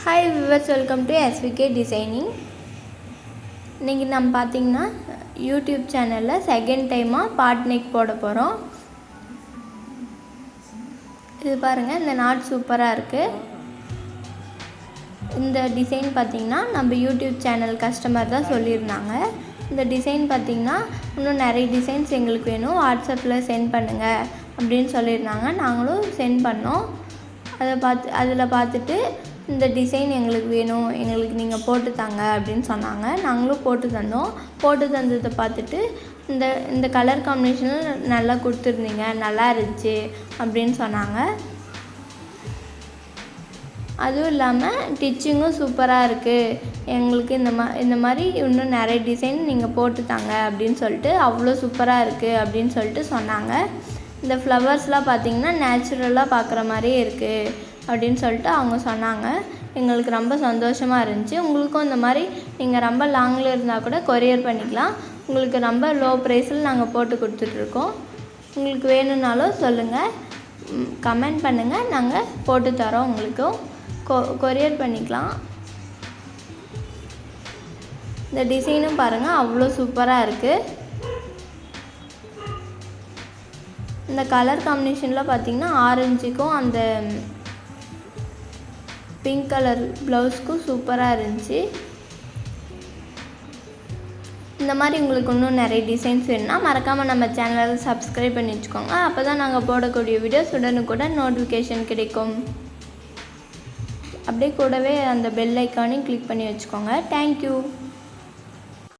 Hi viewers, welcome to SVK Designing. இன்றைக்கி நம்ம பார்த்திங்கன்னா யூடியூப் சேனலில் செகண்ட் டைமாக பாட் நெக் போட போகிறோம். இது பாருங்கள், இந்த நாட் சூப்பராக இருக்குது. இந்த டிசைன் பார்த்திங்கன்னா நம்ம யூடியூப் சேனல் கஸ்டமர் தான் சொல்லியிருந்தாங்க. இந்த டிசைன் பார்த்திங்கன்னா இன்னும் நிறைய டிசைன்ஸ் எங்களுக்கு வேணும், வாட்ஸ்அப்பில் சென்ட் பண்ணுங்கள் அப்படின்னு சொல்லியிருந்தாங்க. நாங்களும் சென்ட் பண்ணோம். அதில் பார்த்துட்டு இந்த டிசைன் எங்களுக்கு வேணும், எங்களுக்கு நீங்கள் போட்டு தாங்க அப்படின்னு சொன்னாங்க. நாங்களும் போட்டு தந்தோம். போட்டு தந்ததை பார்த்துட்டு இந்த கலர் காம்பினேஷனில் நல்லா கொடுத்துருந்தீங்க, நல்லா இருந்துச்சு அப்படின்னு சொன்னாங்க. அதுவும் இல்லாமல் டிச்சிங்கும் சூப்பராக இருக்குது, எங்களுக்கு இந்த மாதிரி இன்னும் நிறைய டிசைன் நீங்கள் போட்டு தாங்க அப்படின்னு சொல்லிட்டு அவ்வளோ சூப்பராக இருக்குது அப்படின்னு சொல்லிட்டு சொன்னாங்க. இந்த ஃப்ளவர்ஸ்லாம் பார்த்திங்கன்னா நேச்சுரலாக பார்க்குற மாதிரியே இருக்குது அப்படின்னு சொல்லிட்டு அவங்க சொன்னாங்க. எங்களுக்கு ரொம்ப சந்தோஷமாக இருந்துச்சு. உங்களுக்கும் இந்த மாதிரி நீங்கள் ரொம்ப லாங்கில் இருந்தால் கூட கொரியர் பண்ணிக்கலாம். உங்களுக்கு ரொம்ப லோ ப்ரைஸில் நாங்கள் போட்டு கொடுத்துட்ருக்கோம். உங்களுக்கு வேணும்னாலும் சொல்லுங்கள், கமெண்ட் பண்ணுங்கள், நாங்கள் போட்டு தரோம். உங்களுக்கும் கொரியர் பண்ணிக்கலாம். இந்த டிசைனும் பாருங்கள், அவ்வளோ சூப்பராக இருக்குது. இந்த கலர் காம்பினேஷனில் பார்த்திங்கன்னா ஆரஞ்சுக்கும் அந்த பிங்க் கலர் ப்ளவுஸ்க்கும் சூப்பராக இருந்துச்சு. இந்த மாதிரி உங்களுக்கு இன்னும் நிறைய டிசைன்ஸ் வேணும்னா மறக்காமல் நம்ம சேனலை சப்ஸ்கிரைப் பண்ணி வச்சுக்கோங்க. அப்போ தான் நாங்கள் போடக்கூடிய வீடியோஸ் உடனுக்குடன் நோட்டிஃபிகேஷன் கிடைக்கும். அப்படியே கூடவே அந்த பெல் ஐக்கானையும் கிளிக் பண்ணி வச்சுக்கோங்க. தேங்க்யூ.